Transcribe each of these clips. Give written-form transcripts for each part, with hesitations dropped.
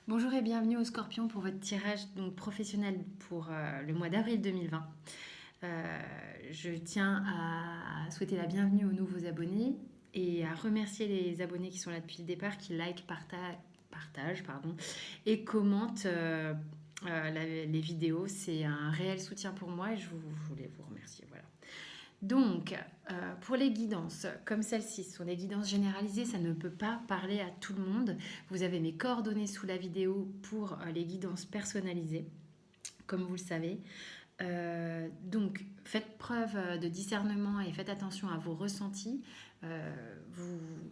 Bonjour et bienvenue au Scorpion pour votre tirage donc, professionnel pour le mois d'avril 2020. Je tiens à souhaiter la bienvenue aux nouveaux abonnés et à remercier les abonnés qui sont là depuis le départ, qui like, partagent et commentent les vidéos. C'est un réel soutien pour moi et je voulais vous remercier. Voilà. Donc, pour les guidances, comme celle-ci, ce sont des guidances généralisées, ça ne peut pas parler à tout le monde. Vous avez mes coordonnées sous la vidéo pour les guidances personnalisées, comme vous le savez. Donc, faites preuve de discernement et faites attention à vos ressentis.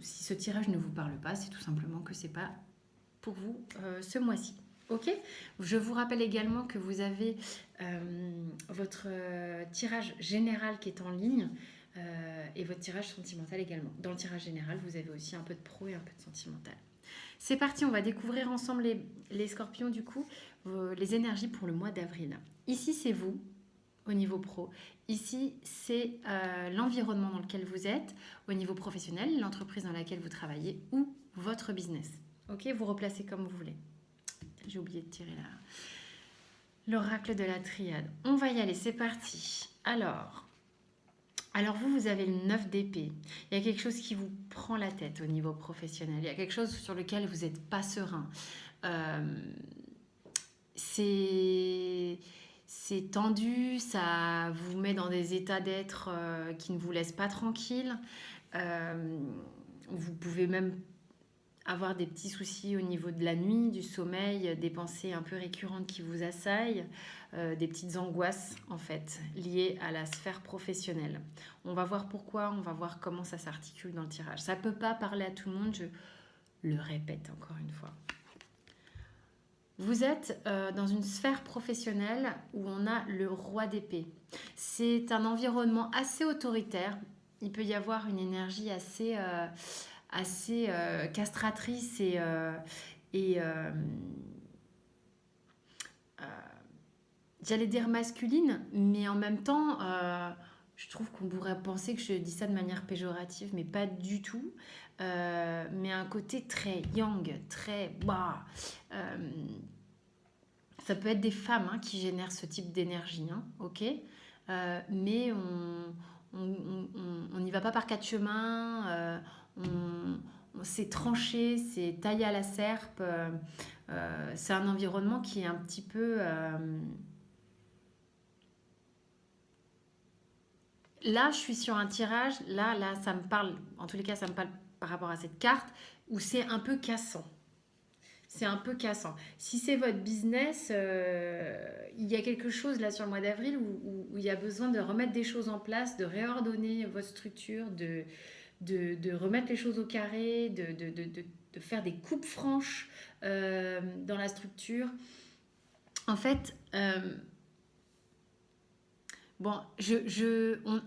Si ce tirage ne vous parle pas, c'est tout simplement que c'est pas pour vous ce mois-ci. Ok. Je vous rappelle également que vous avez votre tirage général qui est en ligne et votre tirage sentimental également. Dans le tirage général, vous avez aussi un peu de pro et un peu de sentimental. C'est parti, on va découvrir ensemble les scorpions du coup, les énergies pour le mois d'avril. Ici, c'est vous au niveau pro. Ici, c'est l'environnement dans lequel vous êtes, au niveau professionnel, l'entreprise dans laquelle vous travaillez ou votre business. Ok, vous replacez comme vous voulez. J'ai oublié de tirer l'oracle de la triade. On va y aller, c'est parti. Alors vous avez le 9 d'épée. Il y a quelque chose qui vous prend la tête au niveau professionnel. Il y a quelque chose sur lequel vous n'êtes pas serein. C'est tendu, ça vous met dans des états d'être qui ne vous laissent pas tranquille. Vous pouvez même avoir des petits soucis au niveau de la nuit, du sommeil, des pensées un peu récurrentes qui vous assaillent, des petites angoisses en fait liées à la sphère professionnelle. On va voir pourquoi, on va voir comment ça s'articule dans le tirage. Ça ne peut pas parler à tout le monde, je le répète encore une fois. Vous êtes dans une sphère professionnelle où on a le roi d'épée. C'est un environnement assez autoritaire. Il peut y avoir une énergie assez castratrice et j'allais dire masculine, mais en même temps, je trouve qu'on pourrait penser que je dis ça de manière péjorative, mais pas du tout. Mais un côté très yang, très bas. Ça peut être des femmes qui génèrent ce type d'énergie, ok. Mais on n'y va pas par quatre chemins. C'est tranché, c'est taillé à la serpe. C'est un environnement qui est un petit peu... Là, je suis sur un tirage. Là, ça me parle. En tous les cas, ça me parle par rapport à cette carte où c'est un peu cassant. C'est un peu cassant. Si c'est votre business, il y a quelque chose là sur le mois d'avril où il y a besoin de remettre des choses en place, de réordonner votre structure, de remettre les choses au carré, de faire des coupes franches dans la structure. En fait, bon,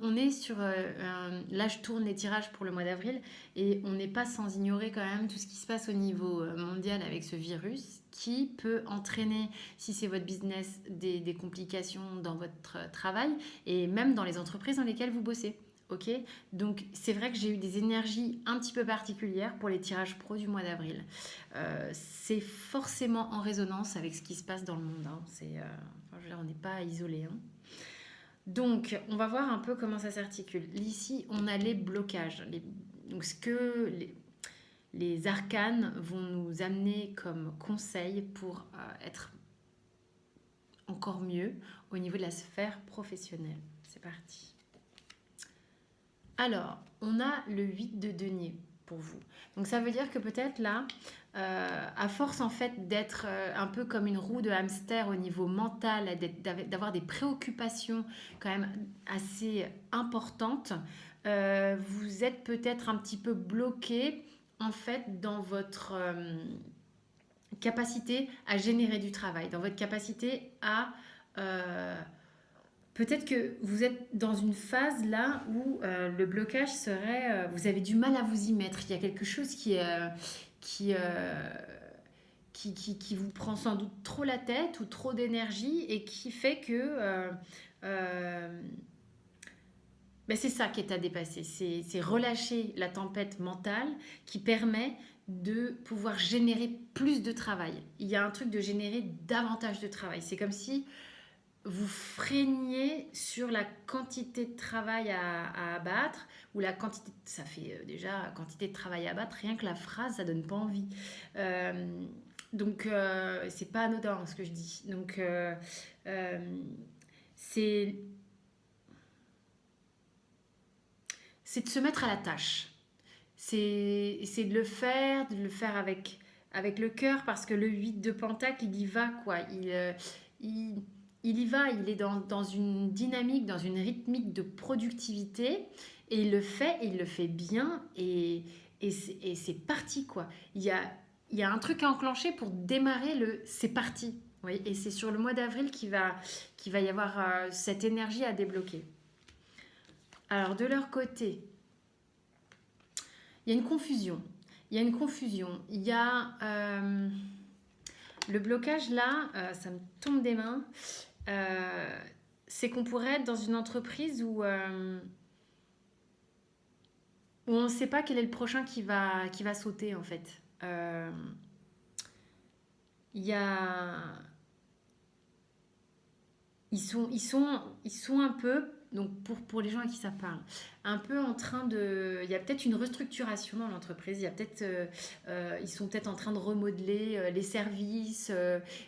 on est sur... là, je tourne les tirages pour le mois d'avril et on n'est pas sans ignorer quand même tout ce qui se passe au niveau mondial avec ce virus qui peut entraîner, si c'est votre business, des complications dans votre travail et même dans les entreprises dans lesquelles vous bossez. Ok. Donc, c'est vrai que j'ai eu des énergies un petit peu particulières pour les tirages pro du mois d'avril. C'est forcément en résonance avec ce qui se passe dans le monde. Enfin, je veux dire, on n'est pas isolé. Donc, on va voir un peu comment ça s'articule. Ici, on a les blocages. Donc, ce que les arcanes vont nous amener comme conseil pour être encore mieux au niveau de la sphère professionnelle. C'est parti. Alors, on a le 8 de denier pour vous. Donc ça veut dire que peut-être là, à force en fait d'être un peu comme une roue de hamster au niveau mental, d'avoir des préoccupations quand même assez importantes, vous êtes peut-être un petit peu bloqué en fait dans votre capacité à générer du travail, dans votre capacité à... peut-être que vous êtes dans une phase là où le blocage serait... vous avez du mal à vous y mettre. Il y a quelque chose qui, qui vous prend sans doute trop la tête ou trop d'énergie et qui fait que... ben c'est ça qui est à dépasser. C'est relâcher la tempête mentale qui permet de pouvoir générer plus de travail. Il y a un truc de générer davantage de travail. C'est comme si vous freiniez sur la quantité de travail à abattre, ou la quantité, ça fait déjà quantité de travail à abattre, rien que la phrase, ça donne pas envie. Euh, donc, c'est pas anodin ce que je dis. Donc, euh, c'est c'est de se mettre à la tâche. C'est de le faire avec le cœur, parce que le 8 de Pentacle, il y va, quoi. Il, il y va, il est dans une dynamique, dans une rythmique de productivité, et il le fait bien, et c'est parti, quoi. Il y a un truc à enclencher pour démarrer le c'est parti. Oui, et c'est sur le mois d'avril qu'il va y avoir cette énergie à débloquer. Alors, de leur côté, il y a une confusion. Il y a une confusion. Il y a le blocage là, ça me tombe des mains. euh, c'est qu'on pourrait être dans une entreprise où on ne sait pas quel est le prochain qui va sauter en fait. Il y a, ils sont un peu, donc pour les gens à qui ça parle, un peu en train de... Il y a peut-être une restructuration dans l'entreprise, il y a peut-être, ils sont peut-être en train de remodeler les services,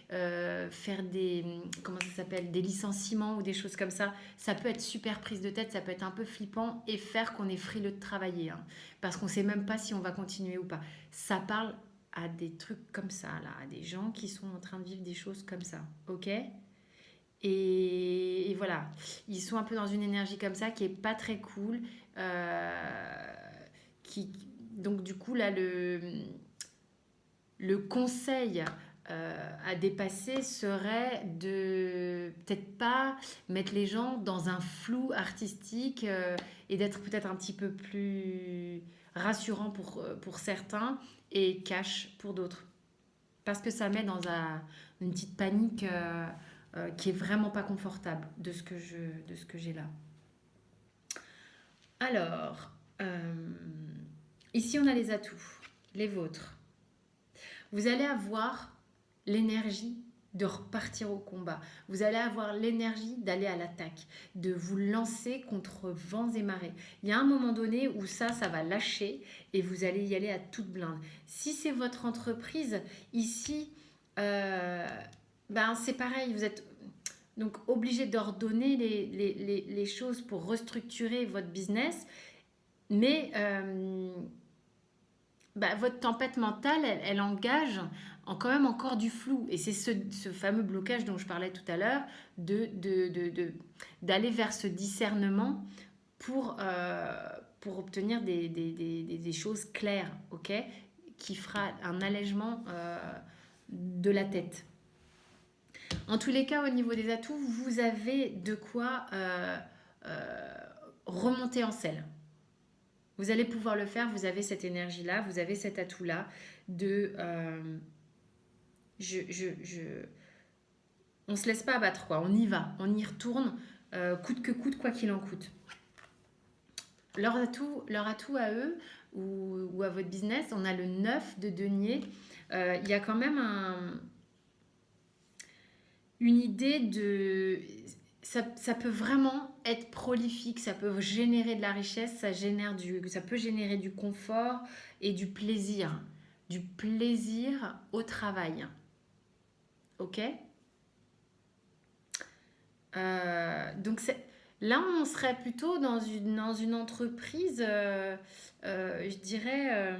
faire des, comment ça s'appelle, des licenciements ou des choses comme ça. Ça peut être super prise de tête, ça peut être un peu flippant et faire qu'on est frileux de travailler, hein, parce qu'on ne sait même pas si on va continuer ou pas. Ça parle à des trucs comme ça, là, à des gens qui sont en train de vivre des choses comme ça, ok? Et voilà, ils sont un peu dans une énergie comme ça qui est pas très cool. euh, qui, donc du coup, là, le conseil à dépasser serait de peut-être pas mettre les gens dans un flou artistique, et d'être peut-être un petit peu plus rassurant pour certains et cash pour d'autres. Parce que ça met dans une petite panique qui est vraiment pas confortable de ce que j'ai là. Alors, ici on a les atouts, les vôtres. Vous allez avoir l'énergie de repartir au combat. Vous allez avoir l'énergie d'aller à l'attaque, de vous lancer contre vents et marées. Il y a un moment donné où ça va lâcher et vous allez y aller à toute blinde. Si c'est votre entreprise, ici, euh, ben c'est pareil, vous êtes donc obligé d'ordonner les choses pour restructurer votre business, mais bah, votre tempête mentale, elle engage quand même encore du flou. Et c'est ce fameux blocage dont je parlais tout à l'heure, d'aller vers ce discernement pour, pour obtenir des choses claires, ok, qui fera un allègement de la tête. En tous les cas, au niveau des atouts, vous avez de quoi euh, remonter en selle. Vous allez pouvoir le faire, vous avez cette énergie-là, vous avez cet atout-là de... on ne se laisse pas abattre, quoi. On y va, on y retourne, coûte que coûte, quoi qu'il en coûte. Leur atout à eux, ou à votre business, on a le 9 de denier. Il y a quand même une idée de... Ça peut vraiment être prolifique, ça peut générer de la richesse, ça peut générer du confort et du plaisir au travail. Ok. Donc là, on serait plutôt dans une entreprise, je dirais,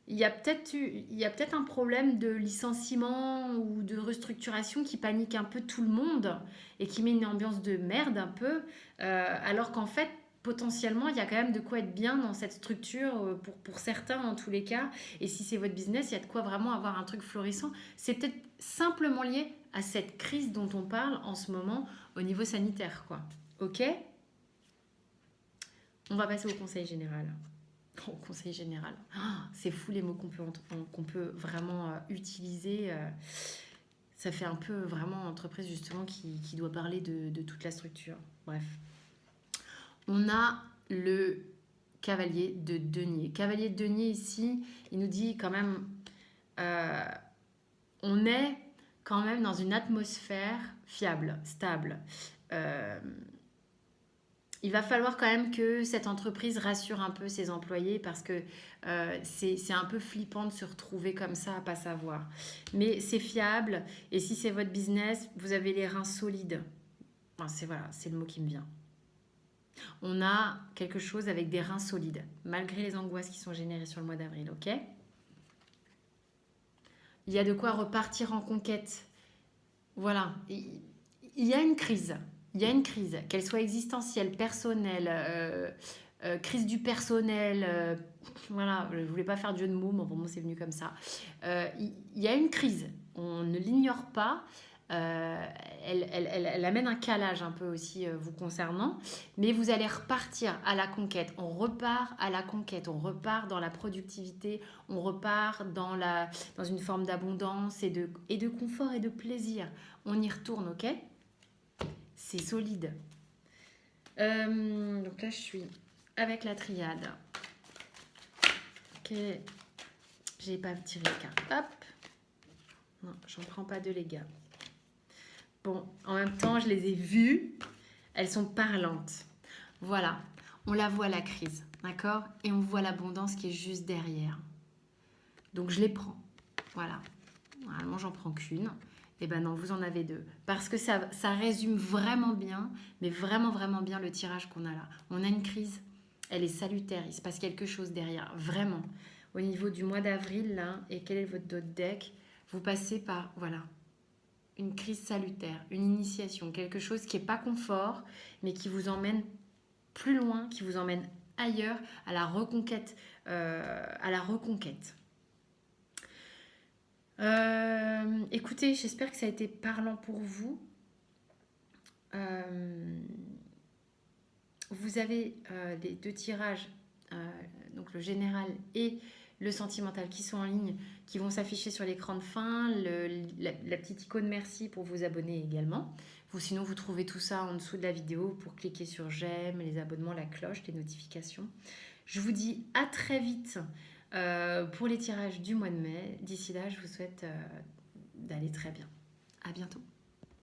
il y a peut-être un problème de licenciement ou de restructuration qui panique un peu tout le monde et qui met une ambiance de merde un peu, alors qu'en fait, potentiellement, il y a quand même de quoi être bien dans cette structure, pour certains en tous les cas. Et si c'est votre business, il y a de quoi vraiment avoir un truc florissant. C'est peut-être simplement lié à cette crise dont on parle en ce moment au niveau sanitaire, quoi. Ok. On va passer au conseil général. Au conseil général. Ah, c'est fou les mots qu'on peut vraiment utiliser. Ça fait un peu vraiment entreprise justement qui doit parler de toute la structure. Bref. On a le cavalier de denier. Cavalier de denier ici, il nous dit quand même, on est quand même dans une atmosphère fiable, stable. Il va falloir quand même que cette entreprise rassure un peu ses employés parce que c'est un peu flippant de se retrouver comme ça à pas savoir. Mais c'est fiable et si c'est votre business, vous avez les reins solides. C'est le mot qui me vient. On a quelque chose avec des reins solides, malgré les angoisses qui sont générées sur le mois d'avril, ok? Il y a de quoi repartir en conquête. Voilà, il y a une crise. Il y a une crise, qu'elle soit existentielle, personnelle, crise du personnel. Voilà, je ne voulais pas faire de jeu de mots, mais pour moi c'est venu comme ça. Il y a une crise, on ne l'ignore pas. Elle amène un calage un peu aussi vous concernant, mais vous allez repartir à la conquête. On repart à la conquête, on repart dans la productivité, on repart dans une forme d'abondance et de confort et de plaisir. On y retourne, ok? C'est solide. Donc là, je suis avec la triade. Ok, j'ai pas tiré les cartes. Hop. Non, j'en prends pas deux, les gars. Bon, en même temps, je les ai vues. Elles sont parlantes. Voilà, on la voit la crise, d'accord? Et on voit l'abondance qui est juste derrière. Donc, je les prends. Voilà. Normalement, j'en prends qu'une. Eh ben non, vous en avez deux. Parce que ça résume vraiment bien, mais vraiment, vraiment bien le tirage qu'on a là. On a une crise, elle est salutaire, il se passe quelque chose derrière, vraiment. Au niveau du mois d'avril, là, et quel est votre dos de deck, vous passez par, voilà, une crise salutaire, une initiation, quelque chose qui n'est pas confort, mais qui vous emmène plus loin, qui vous emmène ailleurs, à la reconquête. Écoutez, j'espère que ça a été parlant pour vous. Vous avez les deux tirages, donc le général et le sentimental qui sont en ligne, qui vont s'afficher sur l'écran de fin, la petite icône merci pour vous abonner également. Sinon, vous trouvez tout ça en dessous de la vidéo pour cliquer sur j'aime, les abonnements, la cloche, les notifications. Je vous dis à très vite pour les tirages du mois de mai. D'ici là, je vous souhaite d'aller très bien. À bientôt.